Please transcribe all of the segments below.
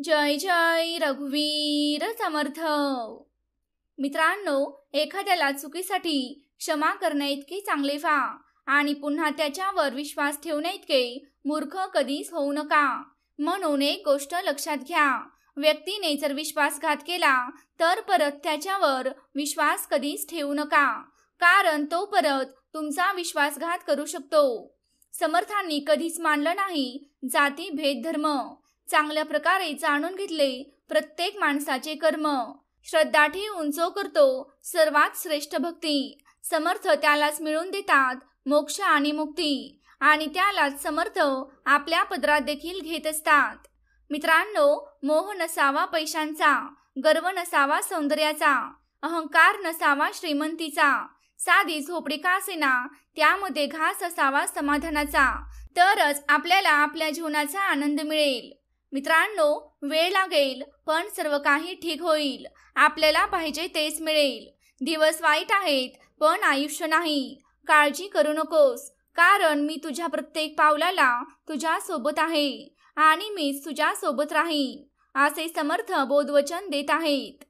जय जय रघुवीर समर्थ। मित्रांनो, एखाद्याला चुकीसाठी क्षमा करण्याइतके चांगले व्हा आणि पुन्हा त्याच्यावर विश्वास ठेवण्याइतके मूर्ख कधीच होऊ नका। म्हणून एक गोष्ट लक्षात घ्या, व्यक्तीने जर विश्वासघात केला तर परत त्याच्यावर विश्वास कधीच ठेवू नका, कारण तो परत तुमचा विश्वासघात करू शकतो। समर्थांनी कधीच मानलं नाही जाती भेद धर्म, चांगल्या प्रकारे जाणून घेतले प्रत्येक माणसाचे कर्म, श्रद्धा ठेवून जो करतो सर्वात श्रेष्ठ भक्ती, समर्थ त्यालाच मिळून देतात मोक्ष आणि मुक्ती, आणि त्यालाच समर्थ आपल्या पदरात देखील घेत असतात। मित्रांनो, मोह नसावा पैशांचा, गर्व नसावा सौंदर्याचा, अहंकार नसावा श्रीमंतीचा, साधी झोपडी का असेना त्यामध्ये घास असावा समाधानाचा, तरच आपल्याला आपल्या जीवनाचा आनंद मिळेल। मित्रांनो, वेळ लागेल पण सर्व काही ठीक होईल, आपल्याला पाहिजे तेच मिळेल। दिवस वाईट आहेत पण आयुष्य नाही, काळजी करू नकोस, कारण मी तुझ्या प्रत्येक पावलाला तुझ्या सोबत आहे आणि मीच तुझ्या सोबत राहीन, असे समर्थ बोधवचन देत आहेत।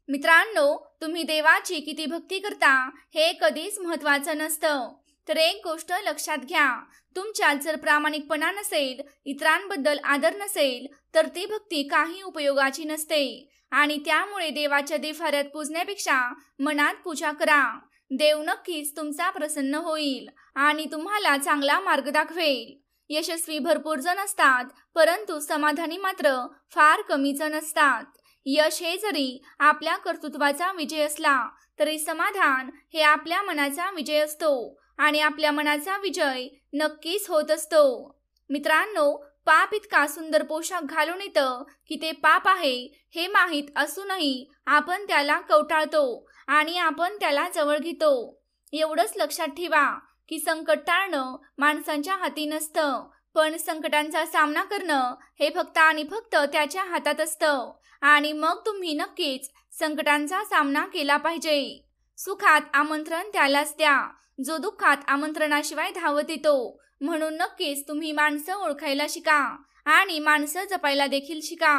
मित्रांनो, तुम्ही देवाची किती भक्ती करता हे कधीच महत्त्वाचं नसतं, तर एक गोष्ट लक्षात घ्या, तुमच्यात जर प्रामाणिकपणा नसेल, इतरांबद्दल आदर नसेल, तर ती भक्ती काही उपयोगाची नसते, आणि त्यामुळे देवाच्या देव्हाऱ्यात पूजण्यापेक्षा मनात पूजा करा। देव नक्कीच तुमचा प्रसन्न होईल आणि तुम्हाला चांगला मार्ग दाखवेल। यशस्वी भरपूर जण असतात, परंतु समाधानी मात्र फार कमी जण असतात। यश हे जरी आपल्या कर्तृत्वाचा विजय असला तरी समाधान हे आपल्या मनाचा विजय असतो, आणि आपल्या मनाचा विजय नक्कीच होत असतो। मित्रांनो, पाप इतका सुंदर पोशाख घालून येतं की ते पाप आहे हे माहीत असूनही आपण त्याला कवटाळतो आणि आपण त्याला जवळ घेतो। एवढंच लक्षात ठेवा की संकट टाळणं माणसांच्या हाती नसतं, पण संकटांचा सामना करणं हे फक्त आणि फक्त त्याच्या हातात असतं, आणि मग तुम्ही नक्कीच संकटांचा सामना केला पाहिजे। सुखात आमंत्रण त्यालाच द्या जो दुःखात आमंत्रणाशिवाय धावत येतो, म्हणून नक्कीच तुम्ही माणसं ओळखायला शिका आणि माणसं जपायला देखील शिका।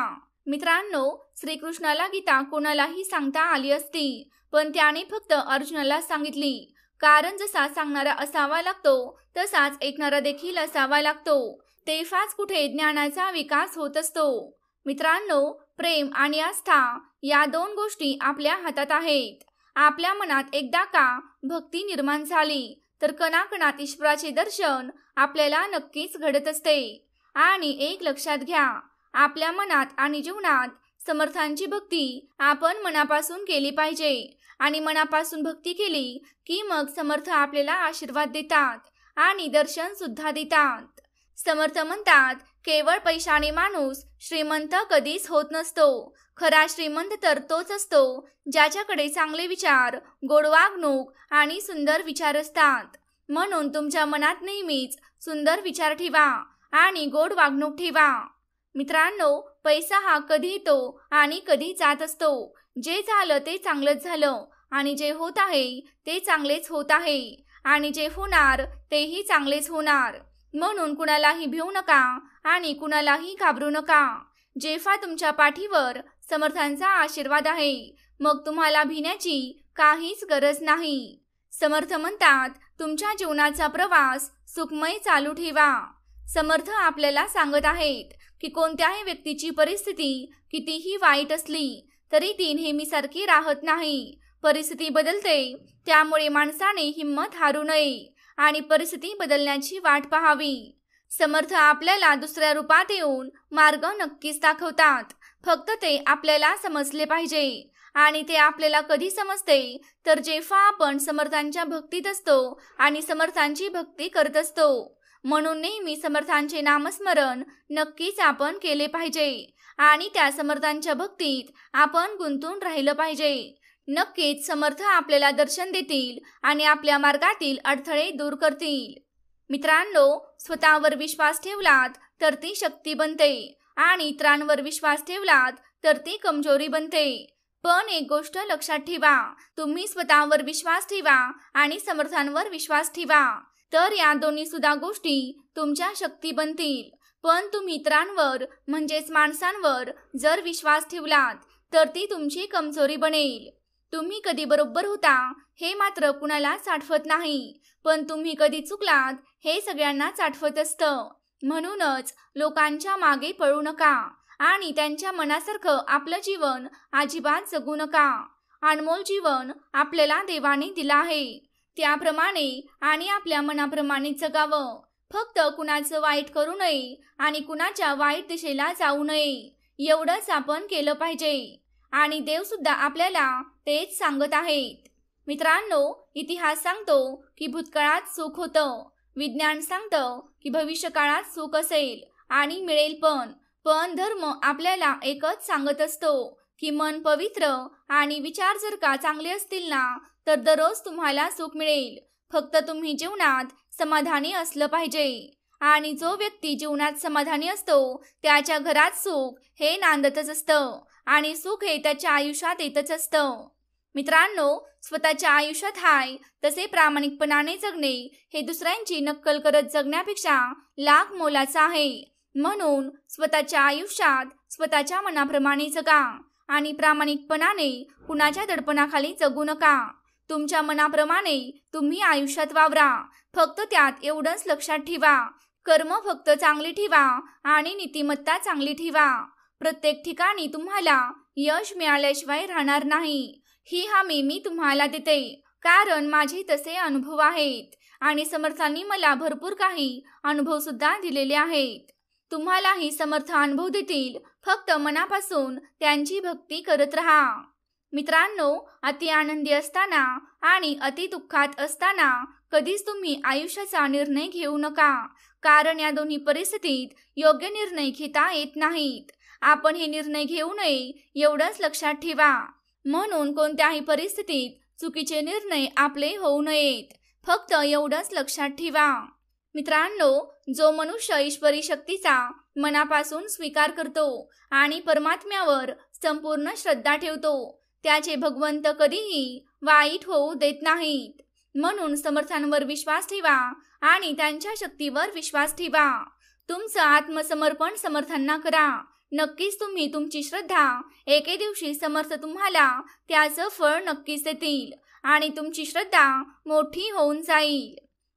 मित्रांनो, श्रीकृष्णाला गीता कोणालाही सांगता आली असती, पण त्याने फक्त अर्जुनाला सांगितली, कारण जसा सांगणारा असावा लागतो तसाच ऐकणारा देखील असावा लागतो, तेव्हाच कुठे ज्ञानाचा विकास होत असतो। मित्रांनो, प्रेम आणि आस्था या दोन गोष्टी आपल्या हातात आहेत। आपल्या मनात एकदा का भक्ती निर्माण झाली तर कणाकणात ईश्वराचे दर्शन आपल्याला नक्कीच घडत असते। आणि एक लक्षात घ्या, आपल्या मनात आणि जीवनात समर्थांची भक्ती आपण मनापासून केली पाहिजे, आणि मनापासून भक्ती केली की मग समर्थ आपल्याला आशीर्वाद देतात आणि दर्शन सुद्धा देतात। समर्थ म्हणतात, केवळ पैशाने माणूस श्रीमंत कधीच होत नसतो, खरा श्रीमंत तर तोच असतो ज्याच्याकडे चांगले विचार, गोड वागणूक आणि सुंदर विचार असतात। म्हणून तुमच्या मनात नेहमीच सुंदर विचार ठेवा आणि गोड वागणूक ठेवा। मित्रांनो, पैसा हा कधी येतो आणि कधी जात असतो, जे झालं ते चांगलंच झालं, आणि जे होत आहे ते चांगलेच होत आहे, आणि जे होणार तेही चांगलेच होणार। म्हणून कुणालाही भिवू नका आणि कुणालाही घाबरू नका। जेव्हा तुमच्या पाठीवर समर्थांचा आशीर्वाद आहे मग तुम्हाला भिण्याची काहीच गरज नाही। समर्थ म्हणतात, तुमच्या जीवनाचा प्रवास सुखमय चालू ठेवा। समर्थ आपल्याला सांगत आहेत की कोणत्याही व्यक्तीची परिस्थिती कितीही वाईट असली तरी ती नेहमीसारखी राहत नाही, परिस्थिती बदलते, त्यामुळे माणसाने हिंमत हारू नये आणि परिस्थिती बदलण्याची वाट पाहावी। समर्थ आपल्याला दुसऱ्या रूपात येऊन मार्ग नक्कीच दाखवतात, फक्त ते आपल्याला समजले पाहिजे, आणि ते आपल्याला कधी समजते तर जेव्हा आपण समर्थांच्या भक्तीत असतो आणि समर्थांची भक्ती करत असतो। म्हणून नेहमी समर्थांचे नामस्मरण नक्कीच आपण केले पाहिजे आणि त्या समर्थांच्या भक्तीत आपण गुंतून राहिलं पाहिजे। नक्कीच समर्थ आपल्याला दर्शन देतील आणि आपल्या मार्गातील अडथळे दूर करतील। मित्रांनो, स्वतःवर विश्वास ठेवलात तर ती शक्ती बनते, आणि इतरांवर विश्वास ठेवलात तर ती कमजोरी बनते। पण एक गोष्ट लक्षात ठेवा, तुम्ही स्वतःवर विश्वास ठेवा आणि समर्थांवर विश्वास ठेवा, तर या दोन्ही सुद्धा गोष्टी तुमच्या शक्ती बनतील। पण तुम्ही इतरांवर म्हणजेच माणसांवर जर विश्वास ठेवलात तर ती तुमची कमजोरी बनेल. तुम्ही कधी बरोबर होता हे मात्र कुणालाच आठवत नाही, पण तुम्ही कधी चुकलात हे सगळ्यांनाच आठवत असतं. म्हणूनच लोकांच्या मागे पळू नका आणि त्यांच्या मनासारखं आपलं जीवन अजिबात जगू नका. अनमोल जीवन आपल्याला देवाने दिलं आहे, त्याप्रमाणे आणि आपल्या मनाप्रमाणे जगावं. फक्त कुणाचं वाईट करू नये आणि कुणाच्या वाईट दिशेला जाऊ नये, एवढंच आपण केलं पाहिजे. आणि देव सुद्धा आपल्याला तेच सांगत आहेत. मित्रांनो, इतिहास सांगतो की भूतकाळात सुख होतं, विज्ञान सांगतं की भविष्यकाळात सुख असेल आणि मिळेल पण धर्म आपल्याला एकच सांगत असतो की मन पवित्र आणि विचार जर का चांगले असतील ना तर दररोज तुम्हाला सुख मिळेल. फक्त तुम्ही जीवनात समाधानी असलं पाहिजे. आणि जो व्यक्ती जीवनात समाधानी असतो त्याच्या घरात सुख हे नांदतच असतं आणि सुख हे त्याच्या आयुष्यात येतच असतं. मित्रांनो, स्वतःच्या आयुष्यात हाय तसे प्रामाणिकपणाने जगणे हे दुसऱ्यांची नक्कल करत जगण्यापेक्षा लाख मोलाचं आहे. म्हणून स्वतःच्या आयुष्यात स्वतःच्या मनाप्रमाणे जगा आणि प्रामाणिकपणाने कुणाच्या दडपणाखाली जगू नका. तुमच्या मनाप्रमाणे तुम्ही आयुष्यात वावरा. फक्त त्यात एवढंच लक्षात ठेवा, कर्म फक्त चांगली ठेवा आणि नीतिमत्ता चांगली ठेवा. प्रत्येक ठिकाणी तुम्हाला यश मिळाल्याशिवाय राहणार नाही, ही हमी मी तुम्हाला देते, कारण माझे तसे अनुभव आहेत आणि समर्थांनी मला भरपूर काही अनुभव सुद्धा दिलेले आहेत. तुम्हालाही समर्थ अनुभव देतील, फक्त मनापासून त्यांची भक्ती करत राहा. मित्रांनो, अति आनंदी असताना आणि अति दुःखात असताना कधीच तुम्ही आयुष्याचा निर्णय घेऊ नका, कारण या दोन्ही परिस्थितीत योग्य निर्णय घेता येत नाहीत. आपण हे निर्णय घेऊ नये एवढंच लक्षात ठेवा. म्हणून कोणत्याही परिस्थितीत चुकीचे निर्णय आपले होऊ नयेत, फक्त एवढंच लक्षात ठेवा. मित्रांनो, जो मनुष्य ईश्वरी शक्तीचा मनापासून स्वीकार करतो आणि परमात्म्यावर संपूर्ण श्रद्धा ठेवतो त्याचे भगवंत कधीही वाईट होऊ देत नाहीत. म्हणून समर्थांवर विश्वास ठेवा आणि त्यांच्या शक्तीवर विश्वास ठेवा. तुमचं आत्मसमर्पण समर्थांना करा. नक्कीच तुम्ही तुमची श्रद्धा एके दिवशी समर्थ तुम्हाला त्याचं फळ नक्कीच देतील आणि तुमची श्रद्धा मोठी होऊन जाईल.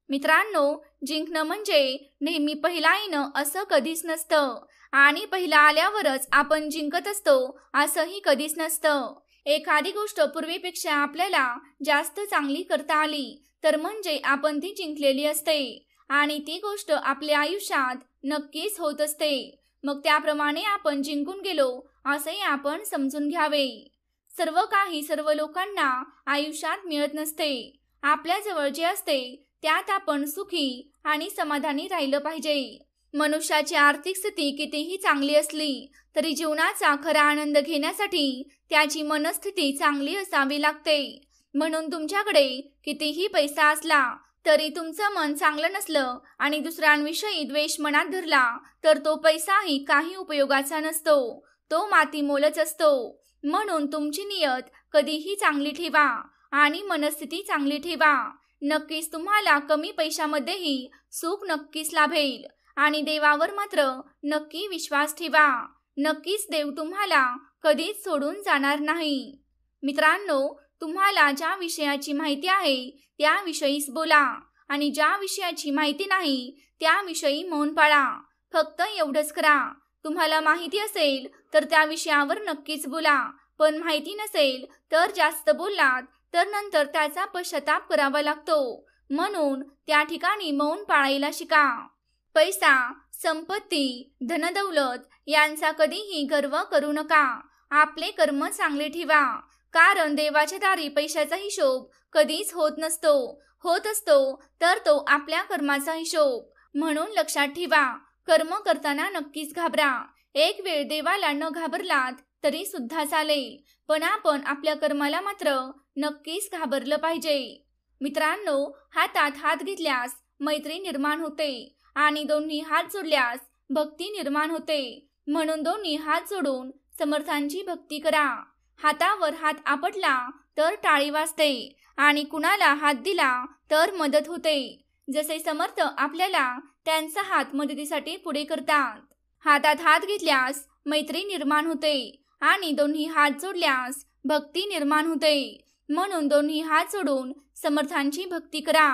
मित्रांनो, जिंकणं म्हणजे नेहमी पहिला येणं असं कधीच नसतं आणि पहिला आल्यावरच आपण जिंकत असतो असंही कधीच नसतं. एखादी गोष्ट पूर्वीपेक्षा आपल्याला जास्त चांगली करता आली तर म्हणजे आपण ती जिंकलेली असते आणि ती गोष्ट आपल्या आयुष्यात नक्कीच होत असते. मग त्याप्रमाणे आपण जिंकून गेलो असे आपण समजून घ्यावे. सर्व काही सर्व लोकांना आयुष्यात मिळत नसते. आपल्याजवळ जे असते त्यात आपण सुखी आणि समाधानी राहिलं पाहिजे. मनुष्याची आर्थिक स्थिती कितीही चांगली असली तरी जीवनाचा खरा आनंद घेण्यासाठी त्याची मनस्थिती चांगली असावी लागते. म्हणून तुमच्याकडे कितीही पैसा असला तरी तुमचं मन चांगलं नसलं आणि दुसऱ्यांविषयी द्वेष मनात धरला तर तो पैसाही काही उपयोगाचा नसतो, तो मातीमोलच असतो. म्हणून तुमची नियत कधीही चांगली ठेवा आणि मनस्थिती चांगली ठेवा. नक्कीच तुम्हाला कमी पैशामध्येही सुख नक्कीच लाभेल आणि देवावर मात्र नक्की विश्वास ठेवा. नक्कीच देव तुम्हाला कधीच सोडून जाणार नाही. मित्रांनो, तुम्हाला ज्या विषयाची माहिती आहे त्याविषयीच बोला आणि ज्या विषयाची माहिती नाही त्याविषयी मौन पाळा. फक्त एवढंच करा. तुम्हाला माहिती असेल तर त्या विषयावर नक्कीच बोला, पण माहिती नसेल तर जास्त बोललात तर नंतर त्याचा पश्चाताप करावा लागतो. म्हणून त्या ठिकाणी मौन पाळायला शिका. पैसा, संपत्ती, धनदौलत यांचा कधीही गर्व करू नका. आपले कर्म चांगले ठेवा, कारण देवाच्या दारी पैशाचा हिशोब कधीच होत नसतो. होत असतो तर तो आपल्या कर्माचा हिशोब. म्हणून लक्षात ठेवा, कर्म करताना नक्कीच घाबरा. एक वेळ देवाला न घाबरलात तरी सुद्धा चालेल, पण आपण आपल्या कर्माला मात्र नक्कीच घाबरलं पाहिजे. मित्रांनो, हातात हात घेतल्यास मैत्री निर्माण होते आणि दोन्ही हात जोडल्यास भक्ती निर्माण होते. म्हणून दोन्ही हात जोडून समर्थांची भक्ती करा. हातावर हात आपटला तर टाळी वाजते आणि कुणाला हात दिला तर मदत होते. जसे समर्थ आपल्याला त्यांचा हात मदतीसाठी पुढे करतात. हातात हात घेतल्यास मैत्री निर्माण होते आणि दोन्ही हात जोडल्यास भक्ती निर्माण होते. म्हणून दोन्ही हात जोडून समर्थांची भक्ती करा.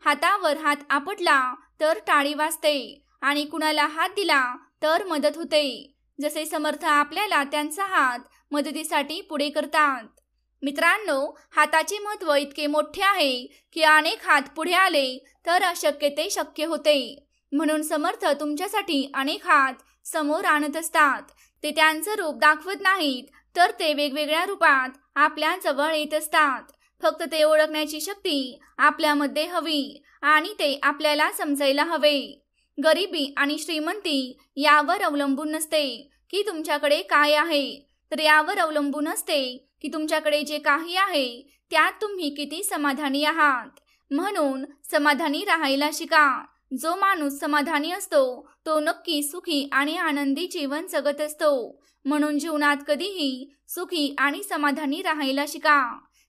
हातावर हात आपटला तर टाळी वाजते आणि कुणाला हात दिला तर मदत होते. जसे समर्थ आपल्याला त्यांचा हात मदतीसाठी पुढे करतात. मित्रांनो, हाताचे महत्त्व इतके मोठे आहे की अनेक हात पुढे आले तर अशक्य ते शक्य होते. म्हणून समर्थ तुमच्यासाठी अनेक हात समोर आणत असतात. ते त्यांचं रूप दाखवत नाहीत, तर ते वेगवेगळ्या रूपात आपल्या जवळ येत असतात. फक्त ते ओळखण्याची शक्ती आपल्यामध्ये हवी आणि ते आपल्याला समजायला हवे. गरिबी आणि श्रीमंती यावर अवलंबून नसते की तुमच्याकडे काय आहे, तर यावर अवलंबून असते की तुमच्याकडे जे काही आहे त्यात तुम्ही किती समाधानी आहात. म्हणून समाधानी राहायला शिका. जो माणूस समाधानी असतो तो नक्की सुखी आणि आनंदी जीवन जगत असतो. म्हणून जीवनात कधीही सुखी आणि समाधानी राहायला शिका.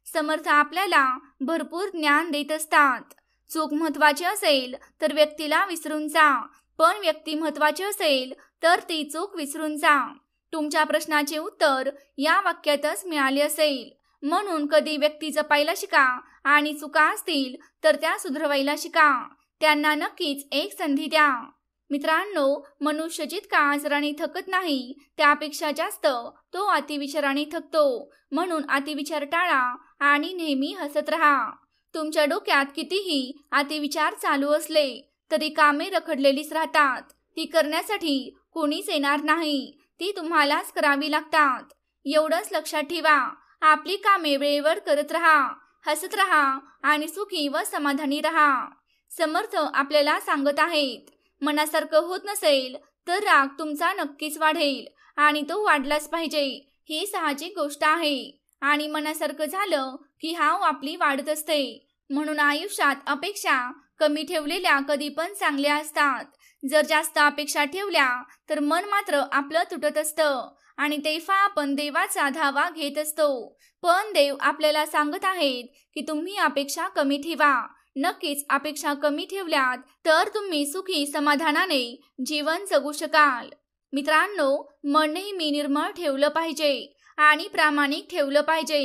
समर्थ आपल्याला भरपूर ज्ञान देत असतात. चूक महत्त्वाची असेल तर व्यक्तीला विसरून जा, पण व्यक्ती महत्त्वाची असेल तर ती चूक विसरून जा. तुमच्या प्रश्नाचे उत्तर या वाक्यातच मिळाले असेल. म्हणून कधी व्यक्ती जपायला शिका आणि चुका असतील तर त्या सुधारायला शिका. त्यांना नक्कीच एक संधी द्या. मित्रांनो, मनुष्य जितका आजाराने थकत नाही त्यापेक्षा जास्त तो अतिविचाराने थकतो. म्हणून अतिविचार टाळा आणि नेहमी हसत राहा. तुमच्या डोक्यात कितीही अतिविचार चालू असले तरी कामे रखडलेलीच राहतात. ती करण्यासाठी कोणीच येणार नाही, ती तुम्हालाच करावी लागतात. एवढंच लक्षात ठेवा. आपली कामे वेळेवर करत राहा, हसत राहा आणि सुखी व समाधानी राहा. समर्थ आपल्याला सांगत आहेत, मनासारखं होत नसेल तर राग तुमचा नक्कीच वाढेल आणि तो वाढलाच पाहिजे. ही साहजिक गोष्ट आहे आणि मनासारखं झालं की हाव आपली वाढत असते. म्हणून आयुष्यात अपेक्षा कमी ठेवलेल्या कधी पण चांगल्या असतात. जर जास्त अपेक्षा ठेवल्या तर मन मात्र आपलं तुटत असतं आणि तेव्हा आपण देवाचा धावा घेत असतो. पण देव आपल्याला सांगत आहेत की तुम्ही अपेक्षा कमी ठेवा. नक्कीच अपेक्षा कमी ठेवल्यात तर तुम्ही सुखी समाधानाने जीवन जगू शकाल. मित्रांनो, मन नेहमी निर्मळ ठेवलं पाहिजे आणि प्रामाणिक ठेवलं पाहिजे.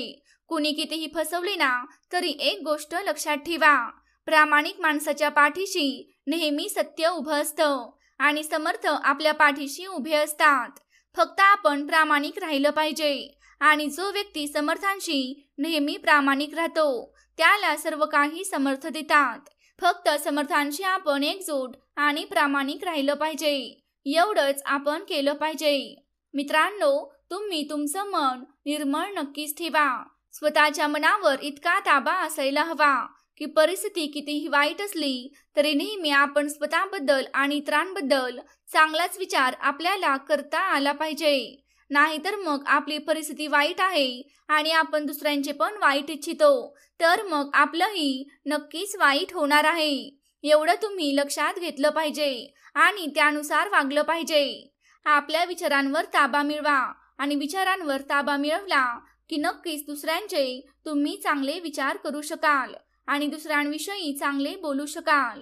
कुणी कितीही फसवले ना तरी एक गोष्ट लक्षात ठेवा, प्रामाणिक माणसाच्या पाठीशी नेहमी सत्य उभं असतं आणि समर्थ आपल्या पाठीशी उभे असतात. फक्त आपण प्रामाणिक राहिलं पाहिजे आणि जो व्यक्ती समर्थांशी नेहमी प्रामाणिक राहतो त्याला सर्व काही समर्थ देतात. फक्त समर्थांशी आपण एकजूट आणि प्रामाणिक राहिलं पाहिजे. एवढंच आपण केलं पाहिजे. मित्रांनो, तुम्ही तुमचं मन निर्मळ नक्कीच ठेवा. स्वतःच्या मनावर इतका ताबा असायला हवा की परिस्थिती कितीही वाईट असली तरी नेहमी आपण स्वतःबद्दल आणि इतरांबद्दल चांगलाच विचार आपल्याला करता आला पाहिजे. नाहीतर मग आपली परिस्थिती वाईट आहे आणि आपण दुसऱ्यांचे पण वाईट इच्छितो तर मग आपलंही नक्कीच वाईट होणार आहे. एवढं तुम्ही लक्षात घेतलं पाहिजे आणि त्यानुसार वागलं पाहिजे. आपल्या विचारांवर ताबा मिळवा आणि विचारांवर ताबा मिळवला की नक्कीच दुसऱ्यांचे तुम्ही चांगले विचार करू शकाल आणि दुसऱ्यांविषयी चांगले बोलू शकाल.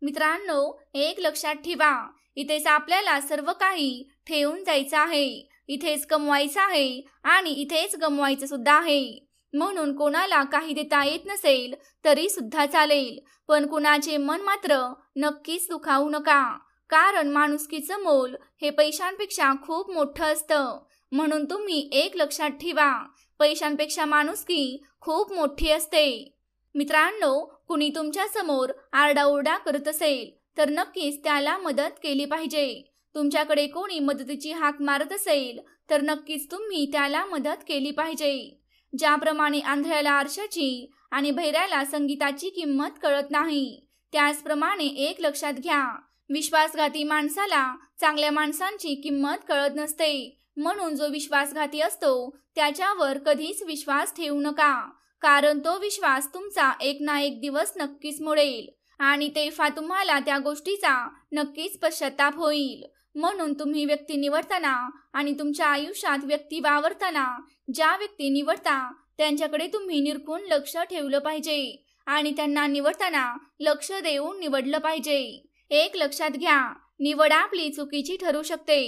मित्रांनो, एक लक्षात ठेवा, इथेच आपल्याला सर्व काही ठेवून जायचं आहे. इथेच कमवायचं आहे आणि इथेच गमवायचं सुद्धा आहे. म्हणून कोणाला काही देता येत नसेल तरी सुद्धा चालेल, पण कुणाचे मन मात्र नक्कीच दुखावू नका. कारण माणुसकीचं मोल हे पैशांपेक्षा खूप मोठं असतं. म्हणून तुम्ही एक लक्षात ठेवा, पैशांपेक्षा माणुसकी खूप मोठी असते. मित्रांनो, कुणी तुमच्या समोर आरडाओरडा करत असेल तर नक्कीच त्याला मदत केली पाहिजे. तुमच्याकडे कोणी मदतीची हाक मारत असेल तर नक्कीच तुम्ही त्याला मदत केली पाहिजे. ज्याप्रमाणे आंधळ्याला आरशाची आणि बहिऱ्याला संगीताची किंमत कळत नाही, त्याचप्रमाणे एक लक्षात घ्या, विश्वासघाती माणसाला चांगल्या माणसांची किंमत कळत नसते. म्हणून जो विश्वासघाती असतो त्याच्यावर कधीच विश्वास ठेवू नका, कारण तो विश्वास तुमचा एक ना एक दिवस नक्कीच मोडेल आणि तेव्हा तुम्हाला त्या गोष्टीचा नक्कीच पश्चाताप होईल. म्हणून तुम्ही व्यक्ती निवडताना आणि तुमच्या आयुष्यात व्यक्ती वावरताना ज्या व्यक्ती निवडता त्यांच्याकडे तुम्ही निरखून लक्ष ठेवलं पाहिजे आणि त्यांना निवडताना लक्ष देऊन निवडलं पाहिजे. एक लक्षात घ्या, निवड आपली चुकीची ठरू शकते,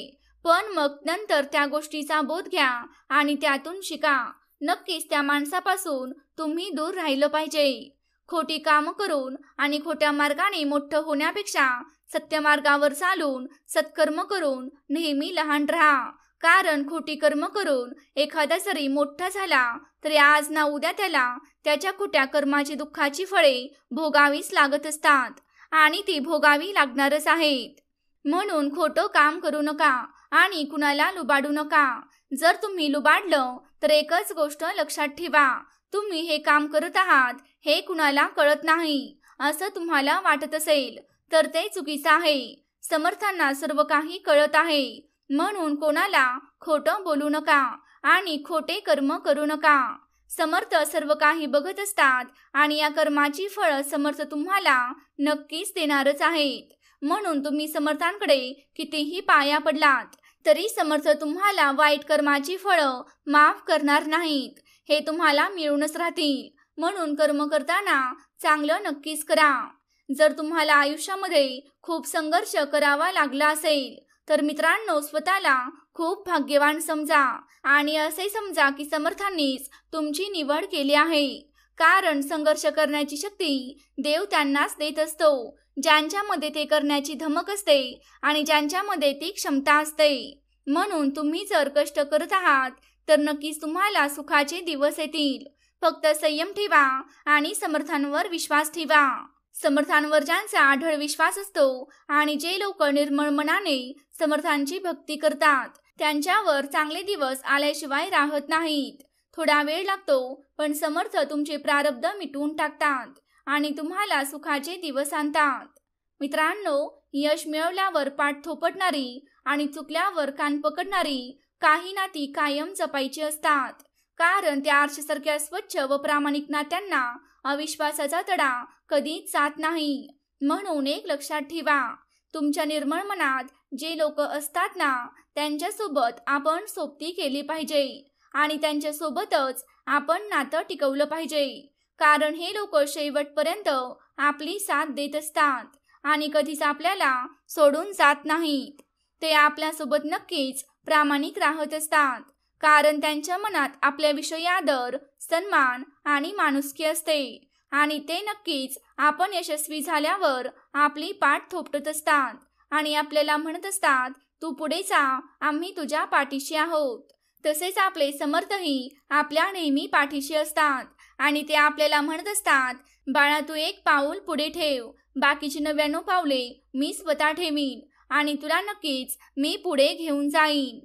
पण मग नंतर त्या गोष्टीचा बोध घ्या आणि त्यातून शिका. नक्कीच त्या माणसापासून तुम्ही दूर राहिलं पाहिजे. खोटी कामं करून आणि खोट्या मार्गाने मोठं होण्यापेक्षा सत्य मार्गावर चालून सत्कर्म करून नेहमी लहान राहा. कारण खोटी कर्म करून एखादा जरी मोठा झाला तरी आज ना उद्या त्याला त्याच्या खोट्या कर्माची दुःखाची फळे भोगावीच लागत असतात आणि ती भोगावी लागणारच आहेत. म्हणून खोटं काम करू नका आणि कुणाला लुबाडू नका. जर तुम्ही लुबाडलं तर एकच गोष्ट लक्षात ठेवा, तुम्ही हे काम करत आहात हे कुणाला कळत नाही असं तुम्हाला वाटत असेल तर ते चुकीचं आहे. समर्थांना सर्व काही कळत आहे, म्हणून कोणाला खोटं बोलू नका आणि खोटे कर्म करू नका. समर्थ सर्व काही बघत असतात आणि या कर्माची फळं समर्थ तुम्हाला नक्कीच देणारच आहेत. म्हणून तुम्ही समर्थांकडे कितीही पाया पडलात तरी समर्थ तुम्हाला वाईट कर्माची फळं माफ करणार नाहीत, हे तुम्हाला मिळूनच राहतील. म्हणून कर्म करताना चांगलं नक्कीच करा. जर तुम्हाला आयुष्यामध्ये खूप संघर्ष करावा लागला असेल तर मित्रांनो, स्वतःला खूप भाग्यवान समजा आणि असे समजा की समर्थांनीच तुमची निवड केली आहे. कारण संघर्ष करण्याची शक्ती देव त्यांनाच देत असतो ज्यांच्यामध्ये ते करण्याची धमक असते आणि ज्यांच्यामध्ये ती क्षमता असते. म्हणून तुम्ही जर कष्ट करत आहात तर नक्कीच तुम्हाला सुखाचे दिवस येतील. फक्त संयम ठेवा आणि समर्थांवर विश्वास ठेवा. समर्थांवर ज्यांचा आढळ विश्वास असतो आणि जे लोक निर्मळ मनाने समर्थांची भक्ती करतात त्यांच्यावर चांगले दिवस आल्याशिवाय राहत नाहीत. थोडा वेळ लागतो, पण समर्थ तुमचे प्रारब्ध मिटवून टाकतात आणि तुम्हाला सुखाचे दिवस आणतात. मित्रांनो, यश मिळवल्यावर पाठ थोपटणारी आणि चुकल्यावर कान पकडणारी काही नाती कायम जपायची असतात. कारण त्या आरशासारख्या स्वच्छ व प्रामाणिक नात्यांना अविश्वासाचा तडा कधीच जात नाही. म्हणून एक लक्षात ठेवा, तुमच्या निर्मळ मनात जे लोक असतात ना त्यांच्यासोबत आपण सोबती केली पाहिजे आणि त्यांच्यासोबतच आपण नातं टिकवलं पाहिजे. कारण हे लोक शेवटपर्यंत आपली साथ देत असतात आणि कधीच आपल्याला सोडून जात नाहीत. ते आपल्यासोबत नक्कीच प्रामाणिक राहत असतात. कारण त्यांच्या मनात आपल्याविषयी आदर, सन्मान आणि माणुसकी असते आणि ते नक्कीच आपण यशस्वी झाल्यावर आपली पाठ थोपटत असतात आणि आपल्याला म्हणत असतात, तू पुढे जा, आम्ही तुझ्या पाठीशी आहोत. तसेच आपले समर्थही आपल्या नेहमी पाठीशी असतात आणि ते आपल्याला म्हणत असतात, बाळा तू एक पाऊल पुढे ठेव, बाकीची 99 पावले मी स्वतः ठेवीन आणि तुला नक्कीच मी पुढे घेऊन जाईन.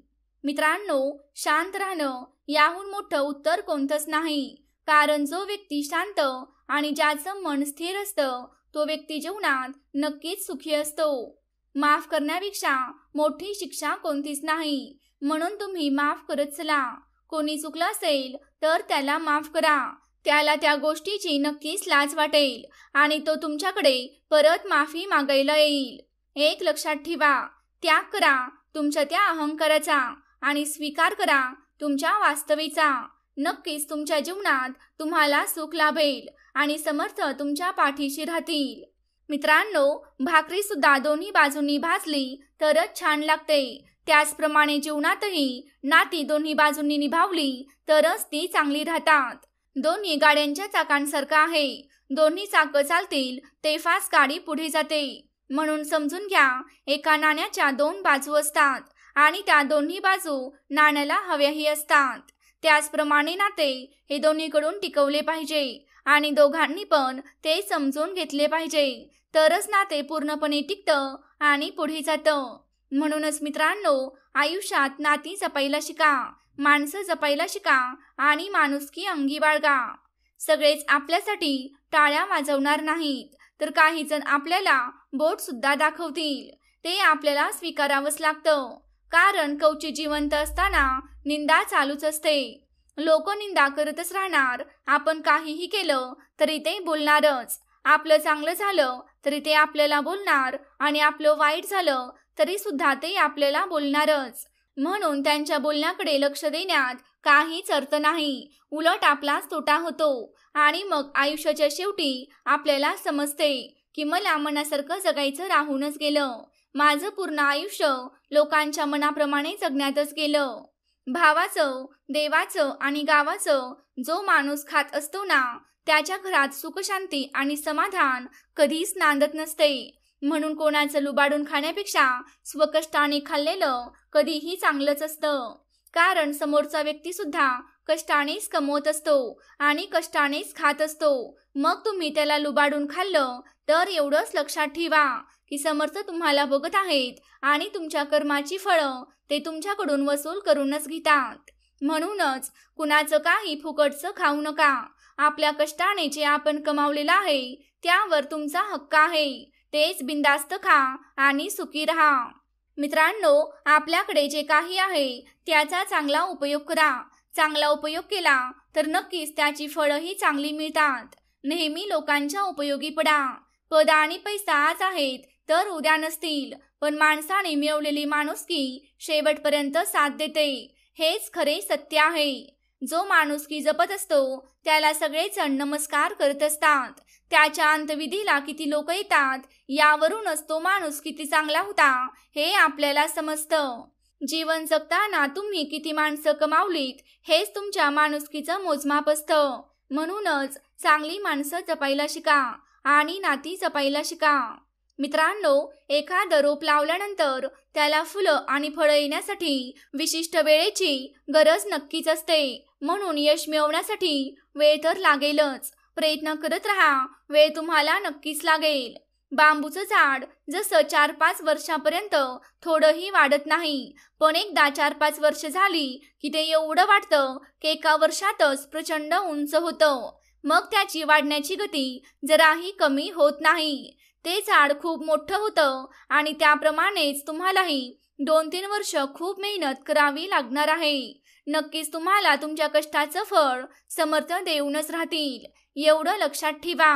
मित्रांनो, शांत राहणं याहून मोठं उत्तर कोणतंच नाही. कारण जो व्यक्ती शांत आणि ज्याचं मन स्थिर असतं तो व्यक्ती जीवनात नक्कीच सुखी असतो. माफ करण्यापेक्षा मोठी शिक्षा कोणतीच नाही. म्हणून तुम्ही माफ करत चला. कोणी चुकलं असेल तर त्याला माफ करा. त्याला त्या गोष्टीची नक्कीच लाज वाटेल आणि तो तुमच्याकडे परत माफी मागायला येईल. एक लक्षात ठेवा, त्याग करा तुमच्या त्या अहंकाराचा आणि स्वीकार करा तुमच्या वास्तवीचा. नक्कीच तुमच्या जीवनात तुम्हाला सुख लाभेल आणि समर्थ तुमच्या पाठीशी राहतील. मित्रांनो, भाकरी सुद्धा दोन्ही बाजूंनी भाजली तरच छान लागते. त्याचप्रमाणे जीवनातही नाती दोन्ही बाजूंनी निभावली तरच ती चांगली राहतात. दोन्ही गाड्यांच्या चाकांसारखं आहे. दोन्ही चाकं चालतील तेव्हाच गाडी पुढे जाते. म्हणून समजून घ्या, एका नाण्याच्या 2 बाजू असतात आणि त्या दोन्ही बाजू नाण्याला हव्याही असतात. त्याचप्रमाणे नाते हे दोन्हीकडून टिकवले पाहिजे आणि दोघांनी पण ते समजून घेतले पाहिजे. तरच नाते पूर्णपणे टिकतं आणि पुढे जातं. म्हणूनच मित्रांनो, आयुष्यात नाती जपायला शिका, माणसं जपायला शिका आणि माणुसकी अंगी बाळगा. सगळेच आपल्यासाठी टाळ्या वाजवणार नाहीत, तर काही जण आपल्याला बोट सुद्धा दाखवतील. ते आपल्याला स्वीकारावंच लागतं. कारण कवची जिवंत असताना निंदा चालूच असते. लोक निंदा करतच राहणार. आपण काहीही केलं तरी ते बोलणारच. आपलं चांगलं झालं तरी ते आपल्याला बोलणार आणि आपलं वाईट झालं तरी सुद्धा ते आपल्याला बोलणारच. म्हणून त्यांच्या बोलण्याकडे लक्ष देण्यात काहीच अर्थ नाही. उलट आपलाच तोटा होतो आणि मग आयुष्याच्या शेवटी आपल्याला समजते की मला मनासारखं जगायचं राहूनच गेलं. माझं पूर्ण आयुष्य लोकांच्या मनाप्रमाणे जगण्यातच गेलं. भावाचं, देवाचं आणि गावाचं जो माणूस खात असतो ना, त्याच्या घरात सुखशांती आणि समाधान कधीच नांदत नसते. म्हणून कोणाचं लुबाडून खाण्यापेक्षा स्वकष्टाने खाल्लेलं कधीही चांगलंच असतं. कारण समोरचा व्यक्ती सुद्धा कष्टानेच कमवत असतो आणि कष्टानेच खात असतो. मग तुम्ही त्याला लुबाडून खाल्लं तर एवढंच लक्षात ठेवा की समर्थ तुम्हाला बघत आहेत आणि तुमच्या कर्माची फळं ते तुमच्याकडून वसूल करूनच घेतात. म्हणूनच कुणाचं काही फुकटचं खाऊ नका. आपल्या कष्टाने जे आपण कमावलेलं आहे त्यावर तुमचा हक्क आहे. तेच बिंदास्त खा आणि सुखी राहा. मित्रांनो, आपल्याकडे जे काही आहे त्याचा चांगला उपयोग करा. चांगला उपयोग केला तर नक्कीच त्याची फळंही चांगली मिळतात. नेहमी लोकांच्या उपयोगी पडा. पद आणि पैसा आज आहेत तर उद्या नसतील, पण माणसाने मिळवलेली माणुसकी शेवटपर्यंत साथ देते. हेच खरे सत्य आहे. जो माणुसकी जपत असतो त्याला सगळेजण नमस्कार करत असतात. त्याच्या अंत्यविधीला किती लोक येतात यावरूनच तो माणूस किती चांगला होता हे आपल्याला समजतं. जीवन जगताना तुम्ही किती माणसं कमावलीत हेच तुमच्या माणुसकीचं मोजमाप असतं. म्हणूनच चांगली माणसं जपायला शिका आणि नाती जपायला शिका. मित्रांनो, एखादं रोप लावल्यानंतर त्याला फुलं आणि फळं येण्यासाठी विशिष्ट वेळेची गरज नक्कीच असते. म्हणून यश मिळवण्यासाठी वेळ तर लागेलच. प्रयत्न करत राहा, वेळ तुम्हाला नक्कीच लागेल. बांबूचं झाड जसं 4-5 वर्षापर्यंत थोडंही वाढत नाही, पण एकदा 4-5 वर्ष झाली की ते एवढं वाढतं की एका वर्षातच प्रचंड उंच होतं. मग त्याची वाढण्याची गती जराही कमी होत नाही. ते झाड खूप मोठं होतं आणि त्याप्रमाणेच तुम्हालाही 2-3 वर्ष खूप मेहनत करावी लागणार आहे. नक्कीच तुम्हाला तुमच्या कष्टाचं फळ समर्थ देऊनच राहतील, एवढं लक्षात ठेवा.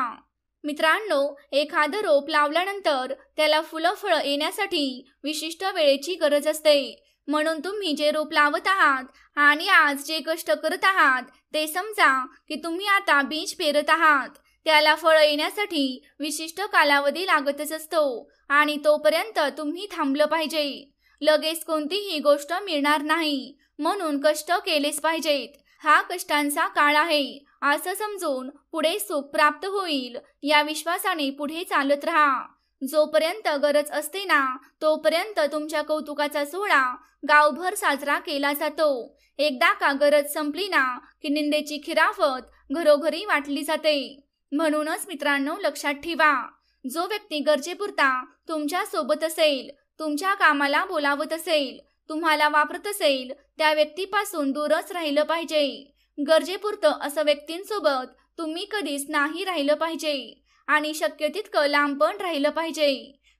मित्रांनो, एखादं रोप लावल्यानंतर त्याला फुलं फळं येण्यासाठी विशिष्ट वेळेची गरज असते. म्हणून तुम्ही जे रोप लावत आहात आणि आज जे कष्ट करत आहात ते समजा की तुम्ही आता बीज पेरत आहात. त्याला फळं येण्यासाठी विशिष्ट कालावधी लागतच असतो आणि तोपर्यंत तुम्ही थांबलं पाहिजे. लगेच कोणतीही गोष्ट मिळणार नाही, म्हणून कष्ट केलेच पाहिजेत. हा कष्टांचा काळ आहे असं समजून पुढे सुख प्राप्त होईल या विश्वासाने पुढे चालत राहा. जोपर्यंत गरज असते ना तोपर्यंत तुमच्या कौतुकाचा सोहळा गावभर साजरा केला जातो. एकदा का गरज संपली ना की निंदेची खिराफत घरोघरी वाटली जाते. म्हणूनच मित्रांनो, लक्षात ठेवा, जो व्यक्ती गरजेपुरता तुमच्या सोबत असेल, तुमच्या कामाला बोलावत असेल, तुम्हाला वापरत असेल, त्या व्यक्तीपासून दूरच राहिलं पाहिजे. गरजेपुरतं असं व्यक्तींसोबत तुम्ही कधीच नाही राहिलं पाहिजे आणि शक्य तितकं लांब पण राहिलं पाहिजे.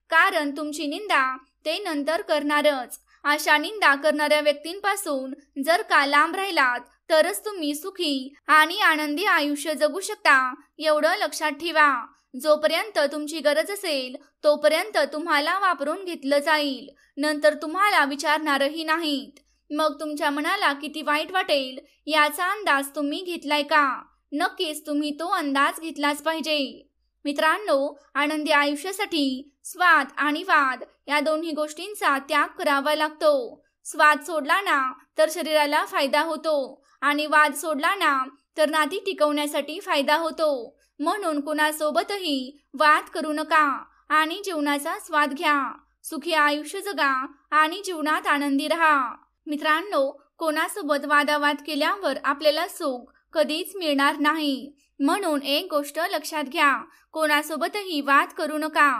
कारण तुमची निंदा ते नंतर करणारच. अशा निंदा करणाऱ्या व्यक्तींपासून जर का लांब राहिलात तरच तुम्ही सुखी आणि आनंदी आयुष्य जगू शकता, एवढं लक्षात ठेवा. जोपर्यंत तुमची गरज असेल तोपर्यंत तुम्हाला वापरून घेतलं जाईल, नंतर तुम्हाला विचारणारही नाहीत. मग तुमच्या मनाला किती वाईट वाटेल याचा अंदाज तुम्ही घेतलाय का? नक्कीच तुम्ही तो अंदाज घेतलाच पाहिजे. मित्रांनो, आनंदी आयुष्यासाठी स्वाद आणि वाद या दोन्ही गोष्टींचा त्याग करावा लागतो. स्वाद सोडला ना तर शरीराला फायदा होतो आणि वाद सोडला ना तर नाती टिकवण्यासाठी फायदा होतो. म्हणून कुणासोबतही वाद करू नका आणि जीवनाचा स्वाद घ्या. सुखी आयुष्य जगा आणि जीवनात आनंदी राहा. मित्रांनो, कोणासोबत वादावाद केल्यावर आपल्याला सुख कधीच मिळणार नाही. म्हणून एक गोष्ट लक्षात घ्या, कोणासोबतही वाद करू नका.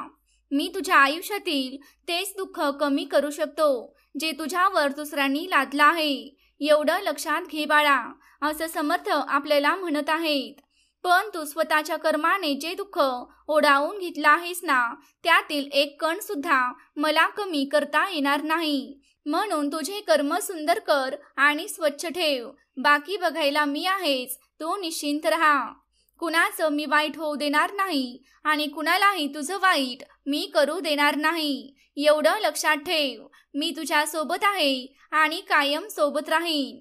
मी तुझ्या आयुष्यातील तेच दुःख कमी करू शकतो जे तुझ्यावर दुसऱ्यांनी लादलं आहे, एवढं लक्षात घे बाळा, असं समर्थ आपल्याला म्हणत आहेत. पण तू स्वतःच्या कर्माने जे दुःख ओढावून घेतलं आहेस ना त्यातील एक कण सुद्धा मला कमी करता येणार नाही. म्हणून तुझे कर्म सुंदर कर आणि स्वच्छ ठेव. बाकी बघायला मी आहेच, तू निश्चिंत राहा. कुणाचं मी वाईट होऊ देणार नाही आणि कुणालाही तुझं वाईट मी करू देणार नाही, एवढं लक्षात ठेव. मी तुझ्या सोबत आहे आणि कायम सोबत राहीन.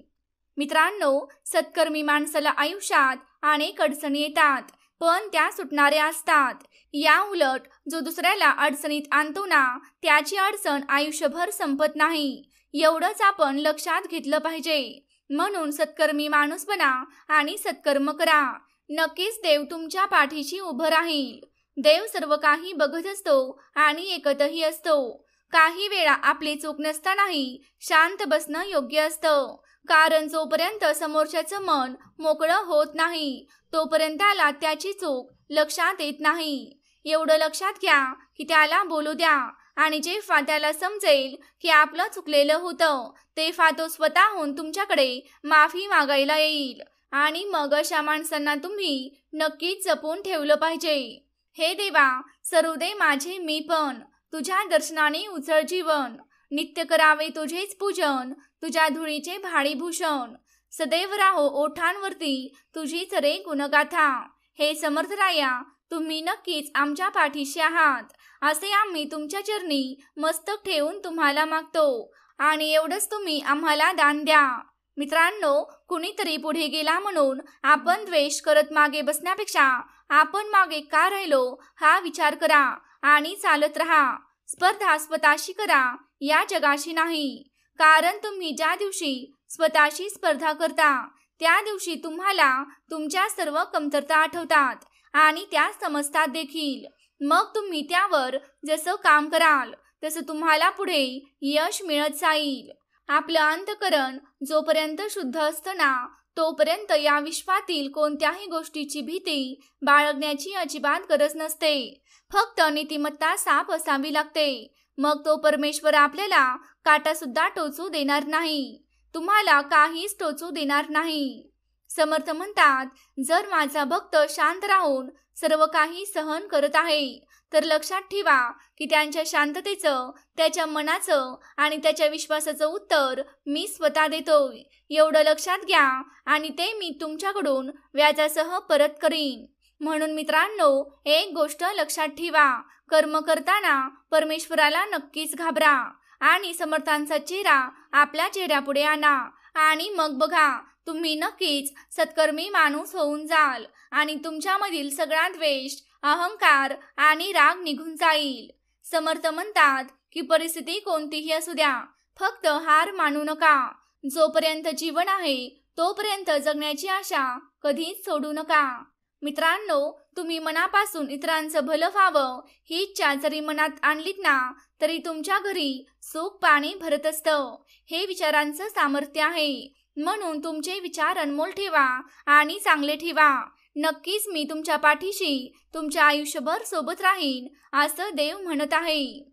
मित्रांनो, सत्कर्मी माणसाला आयुष्यात अनेक अडचणी येतात, पण त्या सुटणाऱ्या असतात. या उलट जो दुसऱ्याला अडचणीत आणतो ना, त्याची अडचण आयुष्यभर संपत नाही. एवढंच आपण लक्षात घेतलं पाहिजे. म्हणून सत्कर्मी माणूस बना आणि सत्कर्म करा. नक्कीच देव तुमच्या पाठीशी उभं राहील. देव सर्व काही बघत असतो आणि ऐकतही असतो. काही वेळा आपली चूक नसतानाही शांत बसणं योग्य असतं. कारण जोपर्यंत समोरच्याचं मन मोकळं होत नाही, तोपर्यंत त्याला त्याची चूक लक्षात येत नाही. एवढं लक्षात घ्या की त्याला बोलू द्या आणि जेव्हा त्याला समजेल की आपलं चुकलेलं होतं, तेव्हा तो स्वतःहून तुमच्याकडे माफी मागायला येईल. आणि मग अशा माणसांना तुम्ही नक्कीच जपून ठेवलं पाहिजे. हे देवा, सरू दे माझे मी पण, तुझ्या दर्शनाने उजळ जीवन. नित्य करावे तुझेच पूजन, तुझ्या धुळीचे भाडीभूषण. सदैव राहो ओठांवरती तुझीच रे गुणगाथा. हे समर्थराया, तुम्ही नक्कीच आमच्या पाठीशी आहात, असे आम्ही तुमच्या चरणी मस्तक ठेवून तुम्हाला मागतो. आणि एवढंच तुम्ही आम्हाला दान द्या. मित्रांनो, कुणीतरी पुढे गेला म्हणून आपण द्वेष करत मागे बसण्यापेक्षा आपण मागे का राहिलो हा विचार करा आणि चालत राहा. स्पर्धा स्वतःशी करा, या जगाशी नाही. कारण तुम्ही ज्या दिवशी स्वतःशी स्पर्धा करता, त्या दिवशी तुम्हाला तुमच्या सर्व कमतरता आठवतात आणि त्या समजतात देखील. मग तुम्ही त्यावर जसं काम कराल तसं तुम्हाला पुढे यश मिळत जाईल. आपलं अंतःकरण जोपर्यंत शुद्ध असतं ना, तोपर्यंत या विश्वातील कोणत्याही गोष्टीची भीती बाळगण्याची अजिबात गरज नसते. फक्त नीतिमत्ता साफ असावी लागते. मग तो परमेश्वर आपल्याला काटा सुद्धा टोचू देणार नाही. तुम्हाला काहीच टोचू देणार नाही. समर्थ म्हणतात, जर माझा भक्त शांत राहून सर्व काही सहन करत आहे, तर लक्षात ठेवा की त्यांच्या शांततेचं, त्याच्या मनाचं आणि त्याच्या विश्वासाचं उत्तर मी स्वतः देतोय. एवढं लक्षात घ्या आणि ते मी तुमच्याकडून व्याजासह परत करीन. म्हणून मित्रांनो, एक गोष्ट लक्षात ठेवा, कर्म करताना परमेश्वराला नक्कीच घाबरा आणि समर्थांचा चेहरा आपल्या चेहऱ्यापुढे आणा. आणि मग बघा, तुम्ही नक्कीच सत्कर्मी माणूस होऊन जाल आणि तुमच्यामधील सगळा द्वेष, अहंकार आणि राग निघून जाईल. समर्थ म्हणतात की परिस्थिती कोणतीही असू द्या, फक्त हार मानू नका. जोपर्यंत जीवन आहे तोपर्यंत जगण्याची आशा कधीच सोडू नका. मित्रांनो, तुम्ही मनापासून इतरांचं भलं व्हावं ही इच्छा जरी मनात आणलीत ना, तरी तुमच्या घरी सुख पाणी भरत असतं. हे विचारांचं सामर्थ्य आहे. म्हणून तुमचे विचार अनमोल ठेवा आणि चांगले ठेवा. नक्कीच मी तुमच्या पाठीशी तुमच्या आयुष्यभर सोबत राहीन, असं देव म्हणत आहे.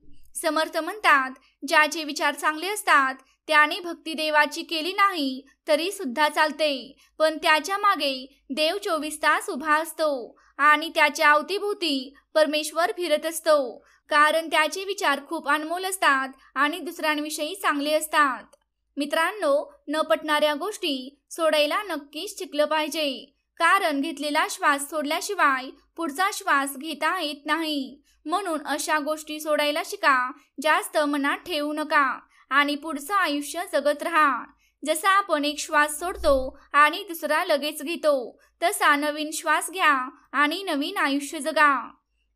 समर्थ म्हणतात, ज्याचे विचार चांगले असतात त्याने भक्ती देवाची केली नाही तरी सुद्धा चालते, पण त्याच्या मागे देव 24 तास उभा असतो आणि त्याच्या अवतीभोवती परमेश्वर फिरत असतो. कारण त्याचे विचार खूप अनमोल असतात आणि दुसऱ्यांविषयी चांगले असतात. मित्रांनो, न पटणाऱ्या गोष्टी सोडायला नक्कीच शिकलं पाहिजे. कारण घेतलेला श्वास सोडल्याशिवाय पुढचा श्वास घेता येत नाही. म्हणून अशा गोष्टी सोडायला शिका. जास्त मनात ठेवू नका आणि पुढचं आयुष्य जगत राहा. जसा आपण एक श्वास सोडतो आणि दुसरा लगेच घेतो, तसा नवीन श्वास घ्या आणि नवीन आयुष्य जगा.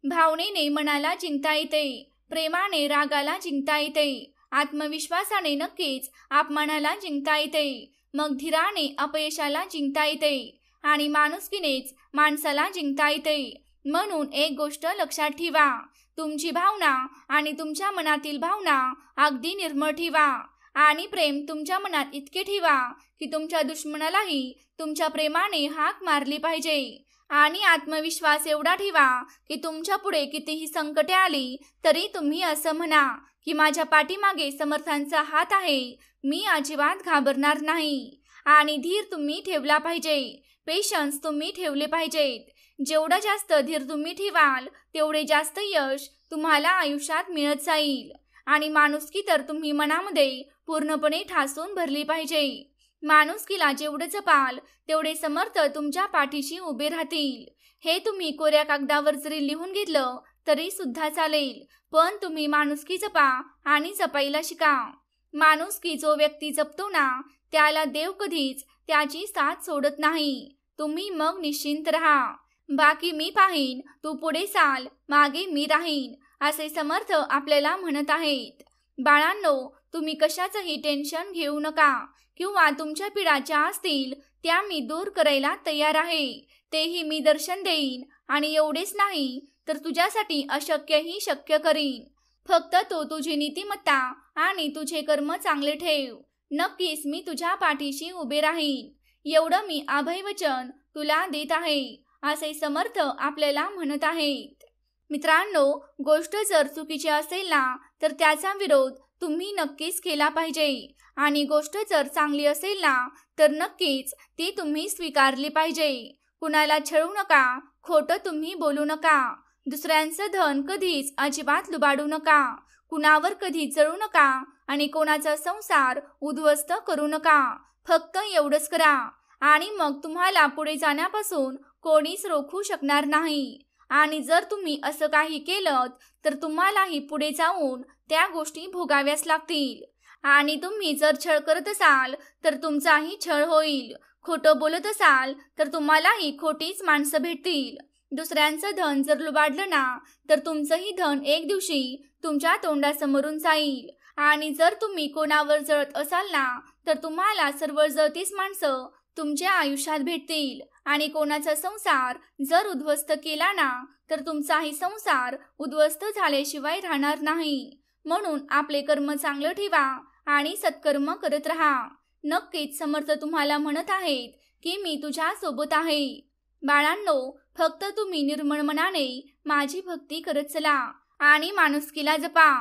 भावनेने मनाला जिंकता येते, प्रेमाने रागाला जिंकता येते, आत्मविश्वासाने नक्कीच अपमानाला जिंकता येते, मग धीराने अपयशाला जिंकता येते आणि माणुसकीनेच माणसाला जिंकता येते. म्हणून एक गोष्ट लक्षात ठेवा, तुमची भावना आणि तुमच्या मनातील भावना अगदी निर्मळ ठेवा आणि प्रेम तुमच्या मनात इतके ठेवा की तुमच्या दुश्मनालाही तुमच्या प्रेमाने हाक मारली पाहिजे. आणि आत्मविश्वास एवढा ठेवा की तुमच्या पुढे कितीही संकटे आली तरी तुम्ही असं म्हणा की माझ्या पाठीमागे समर्थांचा हात आहे, मी अजिबात घाबरणार नाही. आणि धीर तुम्ही ठेवला पाहिजे, पेशन्स तुम्ही ठेवले पाहिजेत. जेवढा जास्त धीर तुम्ही ठेवाल तेवढे जास्त यश तुम्हाला आयुष्यात मिळत जाईल. आणि माणुसकी तर तुम्ही मनामध्ये पूर्णपणे ठासून भरली पाहिजे. माणुसकीला जेवढे जपाल तेवढे समर्थ तुमच्या पाठीशी उभे राहतील. हे तुम्ही कोऱ्या कागदावर जरी लिहून घेतलं तरी सुद्धा चालेल, पण तुम्ही माणुसकी जपा आणि जपायला शिका. माणुसकी जो व्यक्ती जपतो ना, त्याला देव कधीच त्याची साथ सोडत नाही. तुम्ही मग निश्चिंत राहा. बाकी मी पाहीन, तू पुढे चाल, मागे मी राहीन, असे समर्थ आपल्याला म्हणत आहेत. बाळांनो, तुम्ही कशाचंही टेन्शन घेऊ नका किंवा तुमच्या पीडा ज्या असतील त्या मी दूर करायला तयार आहे. तेही मी दर्शन देईन आणि एवढेच नाही तर तुझ्यासाठी अशक्यही शक्य करीन. फक्त तू तुझी नीतिमत्ता आणि तुझे कर्म चांगले ठेव. नक्कीच मी तुझ्या पाठीशी उभे राहीन. एवढं मी अभयवचन तुला देत आहे, असे समर्थ आपल्याला म्हणत आहेत. मित्रांनो, गोष्ट जर चुकीची असेल ना तर त्याचा विरोध तुम्ही नक्कीच केला पाहिजे आणि गोष्ट जर चांगली असेल ना तर नक्कीच ती तुम्ही स्वीकारली पाहिजे. कुणाला छळू नका, खोटं तुम्ही बोलू नका, दुसऱ्यांचं धन कधीच अजिबात लुबाडू नका, कुणावर कधी जळू नका आणि कोणाचा संसार उद्ध्वस्त करू नका. फक्त एवढंच करा आणि मग तुम्हाला पुढे जाण्यापासून कोणीच रोखू शकणार नाही. आणि जर तुम्ही असं काही केलं तर तुम्हालाही पुढे जाऊन त्या गोष्टी भोगाव्याच लागतील. आणि तुम्ही जर छळ करत असाल तर तुमचाही छळ होईल. खोटं बोलत असाल तर तुम्हालाही खोटीच माणसं भेटतील. दुसऱ्यांचं धन जर लुबाडलं ना तर तुमचंही धन एक दिवशी तुमच्या तोंडासमोरून जाईल. आणि जर तुम्ही कोणावर जळत असाल ना तर तुम्हाला सर्व जळतीच माणसं तुमच्या आयुष्यात भेटतील. आणि कोणाचा संसार जर उद्ध्वस्त केला ना तर तुमचाही संसार उद्ध्वस्त झाल्याशिवाय राहणार नाही. म्हणून आपले कर्म चांगलं ठेवा आणि सत्कर्म करत राहा. नक्कीच समर्थ तुम्हाला म्हणत आहेत की मी तुझ्या सोबत आहे. बाळांनो, फक्त तुम्ही निर्मळ मनाने माझी भक्ती करत चला आणि माणुसकीला जपा.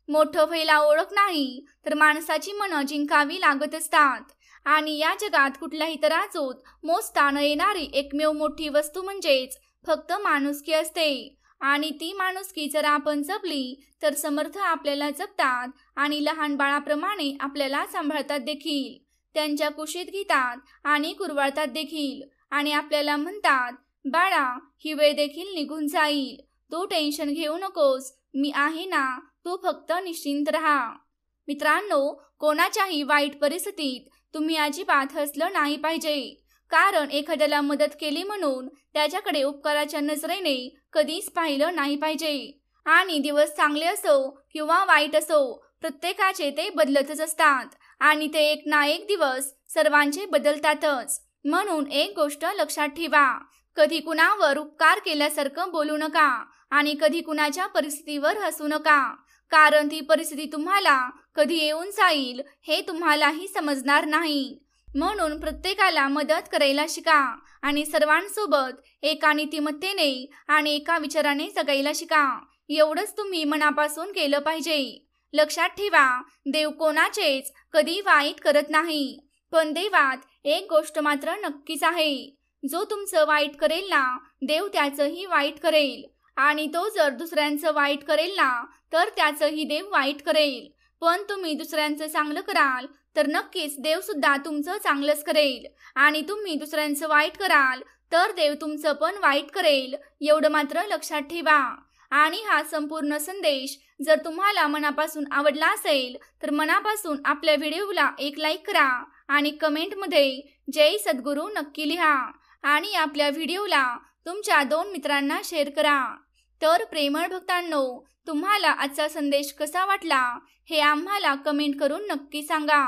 मोठं व्हायला ओळख नाही तर माणसाची मनं जिंकावी लागत असतात. आणि या जगात कुठल्याही तराजूत मोजता न येणारी एकमेव मोठी वस्तू म्हणजेच फक्त माणुसकी असते. आणि ती माणुसकी जर आपण जपली तर समर्थ आपल्याला जपतात आणि लहान बाळाप्रमाणे आपल्याला सांभाळतात देखील. त्यांच्या कुशीत घेतात आणि कुरवाळतात देखील आणि आपल्याला म्हणतात, बाळा, ही वेळ देखील निघून जाईल, तू टेन्शन घेऊ नकोस, मी आहे ना, तू फक्त निश्चिंत राहा. मित्रांनो, कोणाच्याही वाईट परिस्थितीत तुम्ही अजिबात हसलं नाही पाहिजे. कारण एखाद्याला मदत केली म्हणून त्याच्याकडे उपकाराच्या नजरेने कधीच पाहिलं नाही पाहिजे. आणि दिवस चांगले असो किंवा वाईट असो, प्रत्येकाचे ते बदलतच असतात आणि ते एक ना एक दिवस सर्वांचे बदलतातच. म्हणून एक गोष्ट लक्षात ठेवा, कधी कुणावर उपकार केल्यासारखं बोलू नका आणि कधी कुणाच्या परिस्थितीवर हसू नका. कारण ती परिस्थिती तुम्हाला कधी येऊन जाईल हे तुम्हालाही समजणार नाही. म्हणून प्रत्येकाला मदत करायला शिका आणि सर्वांसोबत एका नीतिमत्तेने आणि एका विचाराने जगायला शिका. एवढंच तुम्ही मनापासून केलं पाहिजे. लक्षात ठेवा, देव कोणाचेच कधी वाईट करत नाही. पण देवात एक गोष्ट मात्र नक्कीच आहे, जो तुमचं वाईट करेल ना देव त्याचंही वाईट करेल. आणि तो जर दुसऱ्यांचं वाईट करेल ना तर त्याचंही देव वाईट करेल. पण तुम्ही दुसऱ्यांचं चांगलं कराल तर नक्कीच देव सुद्धा तुमचं चांगलंच करेल. आणि तुम्ही दुसऱ्यांचं वाईट कराल तर देव तुमचं पण वाईट करेल, एवढं मात्र लक्षात ठेवा. आणि हा संपूर्ण संदेश जर तुम्हाला मनापासून आवडला असेल तर मनापासून आपल्या व्हिडिओला एक लाईक करा आणि कमेंटमध्ये जय सद्गुरू नक्की लिहा. आणि आपल्या व्हिडिओला तुमच्या 2 मित्रांना शेअर करा. तर प्रेमळ भक्तांनो, तुम्हाला आजचा संदेश कसा वाटला हे आम्हाला कमेंट करून नक्की सांगा.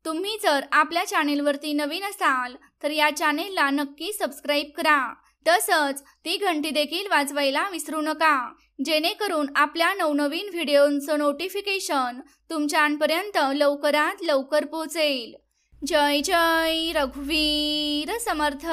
तुम्ही जर आपल्या चॅनेलवरती नवीन असाल तर या चॅनेलला नक्की सबस्क्राईब करा. तसंच ती घंटी देखील वाजवायला विसरू नका, जेणेकरून आपल्या नवनवीन व्हिडिओंचं नोटिफिकेशन तुमच्यापर्यंत लवकरात लवकर पोहोचेल. जय जय रघुवीर समर्थ.